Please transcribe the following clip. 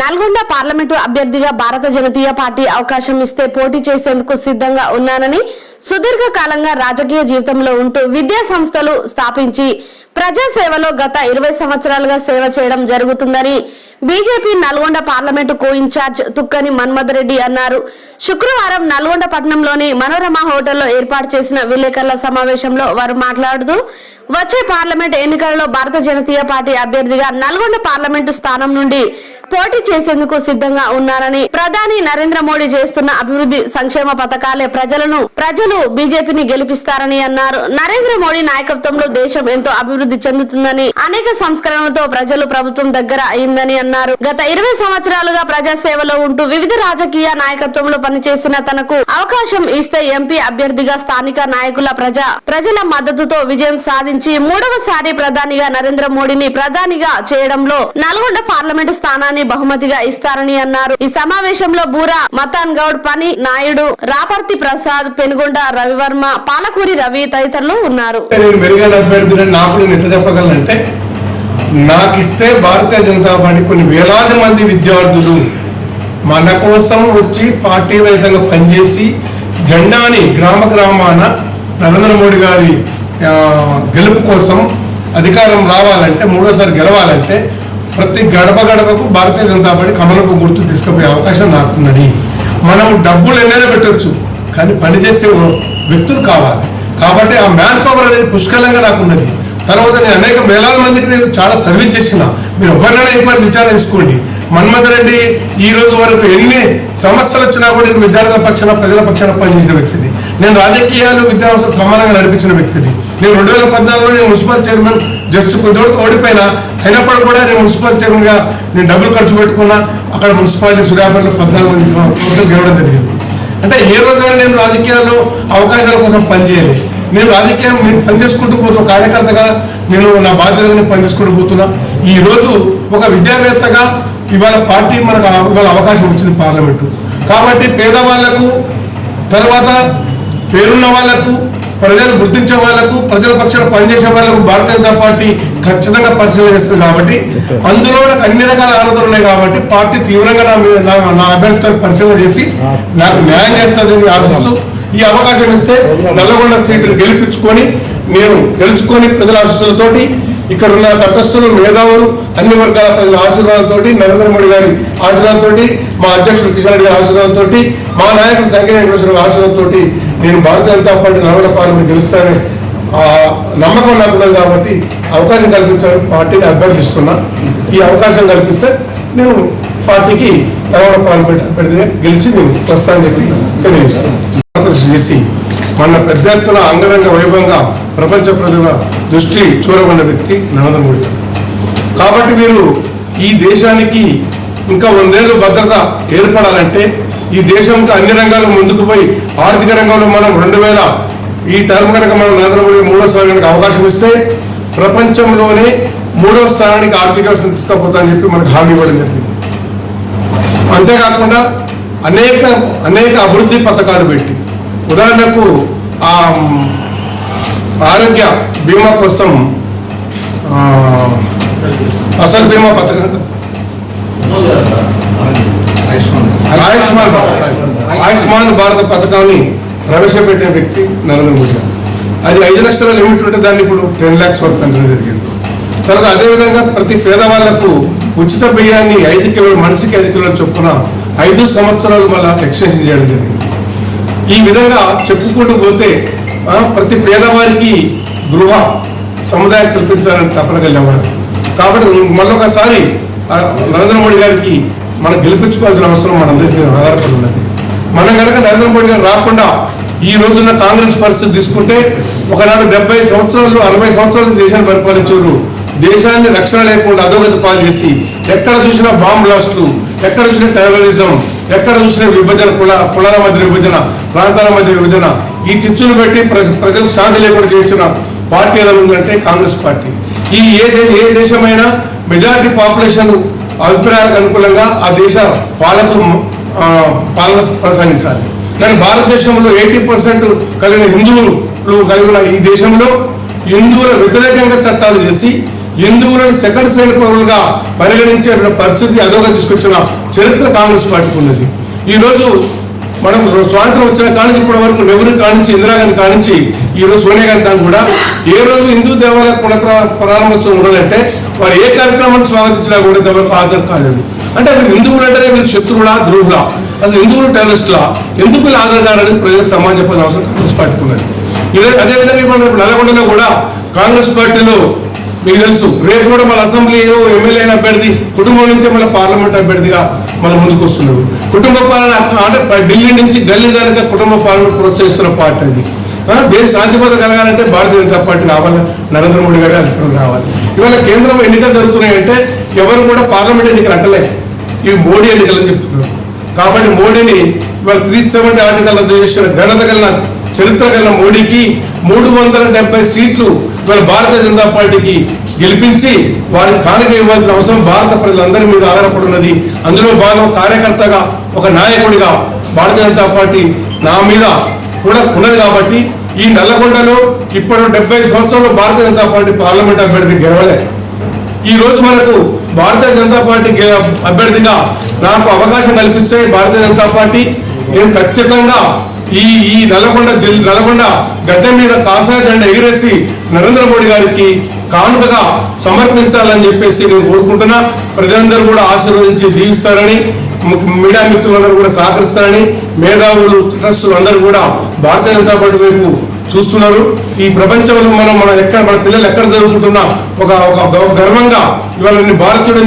Nalgonda parliament అభ్యర్థిగా భారత Janata party అవకాశం ఇస్తే పోటీ చేసేందుకు సిద్ధంగా ఉన్నానని, సుదీర్ఘ కాలంగా రాజకీయ జీవితంలో ఉంటూ విద్యా సంస్థలు స్థాపించి ప్రజా సేవలో గత 20 సంవత్సరాలుగా సేవ చేయడం జరుగుతుందని BJP Nalgonda parliament co incharge Tukkani Manmath Reddy అన్నారు. శుక్రవారం నల్గొండ పట్టణంలోని మనోరమ హోటల్లో ఏర్పాటు చేసిన విలేకరుల సమావేశంలో వారు మాట్లాడుతూ వచ్చే పార్లమెంట్ ఎన్నికలలో భారత జనతా పార్టీ అభ్యర్థిగా నల్గొండ పార్లమెంటు స్థానం నుండి పోటీ చేసేందుకు సిద్ధంగా ఉన్నారని, ప్రధాని నరేంద్ర మోడీ చేస్తున్న అభివృద్ధి సంక్షేమ పథకాలే ప్రజలు బీజేపీని గెలిపిస్తారని అన్నారు. నరేంద్ర మోడీ నాయకత్వంలో దేశం ఎంతో అభివృద్ధి చెందుతుందని, అనేక సంస్కరణలతో ప్రజలు ప్రభుత్వం దగ్గర అయిందని అన్నారు. గత 20 సంవత్సరాలుగా ప్రజా సేవలో ఉంటూ వివిధ రాజకీయ నాయకత్వంలో పనిచేసిన తనకు అవకాశం ఇస్తే ఎంపీ అభ్యర్థిగా స్థానిక నాయకుల ప్రజల మద్దతుతో విజయం సాధించి 3వసారి ప్రధానిగా నరేంద్ర మోడీని ప్రధానిగా చేయడంలో నల్గొండ పార్లమెంటు స్థానాన్ని బహుమతిగా ఇస్తారని అన్నారు. ఈ సమావేశంలో బూరా మతాన్ గౌడ్, పని నాయుడు, రాపర్తి ప్రసాద్, పెనుగొండ రవివర్మ, పాలకూరి రవి తదితరులు ఉన్నారు. నాకిస్తే భారతీయ జనతా పార్టీ కొన్ని వేలాది మంది విద్యార్థులు మన కోసం వచ్చి పార్టీ రహితంగా పనిచేసి జెండాని గ్రామాన నరేంద్ర మోడీ గారి గెలుపు కోసం అధికారం రావాలంటే, 3వసారి గెలవాలంటే ప్రతి గడపకు భారతీయ జనతా పార్టీ కమలపు గుర్తు తీసుకుపోయే అవకాశం నాకున్నది. మనం డబ్బులు ఎన్నైనా పెట్టవచ్చు, కానీ పనిచేసే వ్యక్తులు కావాలి. కాబట్టి ఆ మ్యాన్ పవర్ అనేది పుష్కలంగా నాకున్నది. తర్వాత నేను అనేక వేలాది మందికి నేను చాలా సర్వీస్ చేసిన. మీరు ఎవరినైనా ఎక్కువ విచారణ తీసుకోండి. మన్మథ్ రెడ్డి ఈ రోజు వరకు ఎన్ని సమస్యలు వచ్చినా కూడా నేను విద్యార్థుల పక్షాన, ప్రజల పక్షాన పనిచేసిన వ్యక్తిని. నేను రాజకీయాలు విద్యావస్థ సమానంగా నడిపించిన వ్యక్తిని. నేను 2014లో నేను మున్సిపల్ చైర్మన్ జస్ట్ కొద్దిగా ఓడిపోయినా, అయినప్పుడు కూడా నేను మున్సిపల్ చైర్మన్ గా నేను డబ్బులు ఖర్చు పెట్టుకున్నా. అక్కడ మున్సిపాలిటీ సూర్యాపేటలో 14 మంది కోసం గెలవడం జరిగింది. అంటే ఏ రోజైనా నేను రాజకీయాల్లో అవకాశాల కోసం పనిచేయాలి. నేను రాజకీయం పనిచేసుకుంటూ పోతున్నా, కార్యకర్తగా నేను నా బాధ్యతగా పనిచేసుకుంటూ పోతున్నా. ఈ రోజు ఒక విద్యావేత్తగా ఇవాళ పార్టీ మనకు ఇవాళ అవకాశం వచ్చింది పార్లమెంటు. కాబట్టి పేదవాళ్లకు, తర్వాత పేరున్న వాళ్లకు, ప్రజలు గుర్తించే వాళ్లకు, ప్రజల పక్షాన పనిచేసే వాళ్లకు భారతీయ జనతా పార్టీ ఖచ్చితంగా పరిశీలన చేస్తుంది. కాబట్టి అందులో నాకు అన్ని రకాల ఆలోచనలు ఉన్నాయి. కాబట్టి పార్టీ తీవ్రంగా నా అభ్యర్థులను పరిశీలన చేసి నాకు న్యాయం చేస్తుందని ఆశిస్తూ ఈ అవకాశం ఇస్తే నల్గొండ సీటును గెలుచుకొని ప్రజల ఆశీస్సులతోటి, ఇక్కడ ఉన్న తటస్థులు, మేధావులు, అన్ని వర్గాల ప్రజల ఆశీర్వాదంతో, నరేంద్ర మోడీ గారి ఆశీర్వాదంతో, మా అధ్యక్షుడు కిషన్ రెడ్డి ఆశీర్వాదంతో, మా నాయకుడు సంఖ్య ఆశీర్వాదంతో నేను భారతీయ జనతా పార్టీ నల్గొండ పార్లమెంట్ గెలుస్తానని నమ్మకం నాకు ఉన్నది. కాబట్టి అవకాశం కల్పించాలని పార్టీని అభ్యర్థిస్తున్నా. ఈ అవకాశం కల్పిస్తే నేను పార్టీకి నల్గొండ పార్లమెంట్ అభ్యర్థిగా గెలిచి నేను వస్తానని చెప్పి తెలియజేస్తున్నాను. చేసి మన పెద్ద ఎత్తున అంగరంగ వైభవంగా ప్రపంచ ప్రజల దృష్టి చూరబడిన వ్యక్తి నరేంద్ర మోడీ గారు. కాబట్టి మీరు ఈ దేశానికి ఇంకా 100 ఏళ్ళు భద్రత ఏర్పడాలంటే, ఈ దేశంతో అన్ని రంగాలు ముందుకు పోయి ఆర్థిక రంగంలో మనం 2000 ఈ టర్మ్ కనుక మనం నరేంద్ర మోడీ 3వ స్థానానికి అవకాశం ఇస్తే ప్రపంచంలోనే 3వ స్థానానికి ఆర్థిక వ్యవస్థను తీసుకుపోతామని చెప్పి మనకు హామీ ఇవ్వడం జరిగింది. అంతేకాకుండా అనేక అభివృద్ధి పథకాలు పెట్టి, ఉదాహరణకు ఆరోగ్య బీమా కోసం అసలు బీమా పథకం, ఆయుష్మాన్ భారత్ పథకాన్ని ప్రవేశపెట్టే వ్యక్తి నరేంద్ర మోడీ గారు. అది 5 లక్షల లిమిట్ ఉంటే దాన్ని ఇప్పుడు 10 lakhs వరకు పెంచడం జరిగింది. తర్వాత అదేవిధంగా ప్రతి పేదవాళ్లకు ఉచిత బియ్యాన్ని 5 కిలోలు, మనిషికి 5 కిలోలు చొప్పున 5 సంవత్సరాలు మళ్ళీ ఎక్స్టెన్షన్ చేయడం జరిగింది. ఈ విధంగా చెప్పుకుంటూ పోతే ప్రతి పేదవారికి గృహ సముదాయం కల్పించాలని తపన కలిగేవారు. కాబట్టి మళ్ళొకసారి నరేంద్ర మోడీ గారికి మనం గెలిపించుకోవాల్సిన అవసరం మనందరికీ ఆధారపడి ఉన్నది. మనం కనుక నరేంద్ర మోడీ గారు రాకుండా ఈ రోజున్న కాంగ్రెస్ పరిస్థితి తీసుకుంటే, ఒకనాడు 70 సంవత్సరాలు 60 సంవత్సరాలు దేశాన్ని పరిపాలించారు. దేశాన్ని రక్షణ లేకుండా అధోగతి పాలు చేసి, ఎక్కడ చూసినా బాంబ్ బ్లాస్టులు, ఎక్కడ చూసినా టెర్రరిజం, ఎక్కడ చూసినా విభజన, కులాల మధ్య విభజన, ప్రాంతాల మధ్య విభజన, ఈ చిచ్చులు పెట్టి ప్రజలకు శాంతి లేకుండా చేయించిన పార్టీ ఎలా ఉందంటే కాంగ్రెస్ పార్టీ. ఏ దేశమైనా మెజారిటీ పాపులేషన్ అభిప్రాయాలకు అనుకూలంగా ఆ దేశ పాలన కొనసాగించాలి. కానీ భారతదేశంలో 80% కలిగిన హిందువులు కలిగిన ఈ దేశంలో హిందువుల వ్యతిరేకంగా చట్టాలు చేసి హిందువులను సెకండ్ శ్రేణి పౌరులుగా పరిగణించే పరిస్థితి అదోగా తీసుకొచ్చిన చరిత్ర కాంగ్రెస్ పార్టీకి ఉన్నది. ఈ రోజు మనం స్వాతంత్రం వచ్చిన కానించి ఇప్పటి వరకు నెహ్రూ కానించి ఇందిరాగాంధీ కానించి ఈ రోజు సోనియా గాంధీ దాకా కూడా ఏ రోజు హిందూ దేవాలయ ప్రారంభోత్సవం ఉన్నదంటే వారు ఏ కార్యక్రమాన్ని స్వాగతించినా కూడా ఇంతవరకు హాజరు కాలేదు. అంటే అది హిందువులు అంటే మీరు శత్రువులా ద్రోహులా, అసలు హిందువులు టెర్రరిస్టులా, ఎందుకు వీళ్ళు హాజరు కావాలని ప్రజలకు సమాజం చెప్పాల్సిన అవసరం కాంగ్రెస్ పార్టీకి ఉన్నది. అదేవిధంగా ఇప్పుడు నల్గొండలో కూడా కాంగ్రెస్ పార్టీలో మీకు తెలుసు రేపు కూడా మన అసెంబ్లీలో ఎమ్మెల్యే అభ్యర్థి కుటుంబం నుంచే మన పార్లమెంట్ అభ్యర్థిగా మన ముందుకు వస్తున్నారు. కుటుంబ పాలన అంటే ఢిల్లీ నుంచి గల్లీ దానిగా కుటుంబ పాలన ప్రోత్సహిస్తున్న పార్టీ అది. దేశ శాంతిభద్రత కలగాలంటే భారతీయ జనతా పార్టీ రావాలి, నరేంద్ర మోడీ గారి అధికారం రావాలి. ఇవాళ కేంద్రంలో ఎన్నికలు జరుగుతున్నాయంటే ఎవరు కూడా పార్లమెంట్ ఎన్నికలు అంటలే, ఇవి మోడీ ఎన్నికలు అని చెప్తున్నారు. కాబట్టి మోడీని ఇవాళ 370 ఆర్టికల్ రద్దు చేసిన ఘనత కలిగిన చరిత్ర కలిగిన మోడీకి 370 సీట్లు ఇవాళ భారతీయ జనతా పార్టీకి గెలిపించి వారికి కానుక ఇవ్వాల్సిన అవసరం భారత ప్రజలందరి మీద ఆధారపడి ఉన్నది. అందులో భాగం కార్యకర్తగా ఒక నాయకుడిగా భారతీయ జనతా పార్టీ నా మీద కూడా ఉన్నది. కాబట్టి ఈ నల్లగొండలో ఇప్పుడు 75 సంవత్సరాలు భారతీయ జనతా పార్టీ పార్లమెంట్ అభ్యర్థి గెలవలే. ఈ రోజు మనకు భారతీయ జనతా పార్టీ అభ్యర్థిగా నాకు అవకాశం కల్పిస్తే భారతీయ జనతా పార్టీ నేను ఖచ్చితంగా ఈ నల్లగొండ గడ్డ మీద కాషాయ జెండా ఎగిరేసి నరేంద్ర మోడీ గారికి కానుకగా సమర్పించాలని చెప్పేసి నేను కోరుకుంటున్నా. ప్రజలందరూ కూడా ఆశీర్వదించి దీవిస్తారని, మీడియా మిత్రులందరూ కూడా సహకరిస్తారని, మేధావులు ట్రస్టులు అందరూ కూడా భారతీయ జనతా పార్టీ వైపు చూస్తున్నారు. ఈ ప్రపంచంలో మన పిల్లలు ఎక్కడ చదువుకుంటున్నా ఒక గర్వంగా ఇవాళ భారతీయుడు